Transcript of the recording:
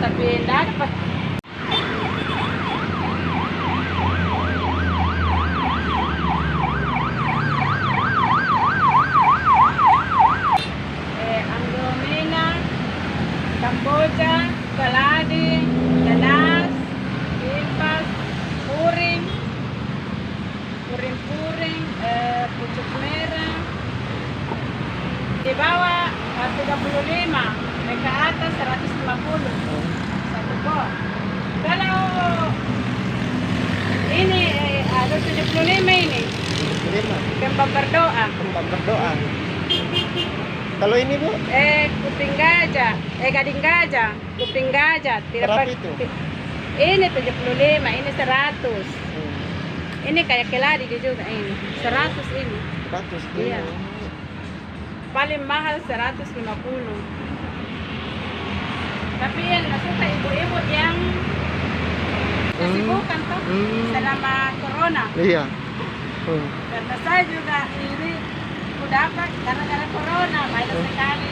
tapi enggak ada pas. Anggomena, Kamboja, Kaladi, Danas, Impas, Puring, Puring-Puring, Pucuk Merah. Di bawah 35, ke atas 150 satu pot. Kalau ini ada 75 ini, 75. kembang berdoa. Kembang berdoa. Kalau ini Bu, Kuping gajah, gading gajah, kuping gajah. berapa itu? Ini 75, ini 100. Hmm, Ini kayak keladi juga ini, 100 ini. 100. Iya. Paling mahal 150. Tapi yang suka ibu-ibu yang kesibukan tuh selama corona. Iya. Karena saya juga ini udah dapat karena corona banyak sekali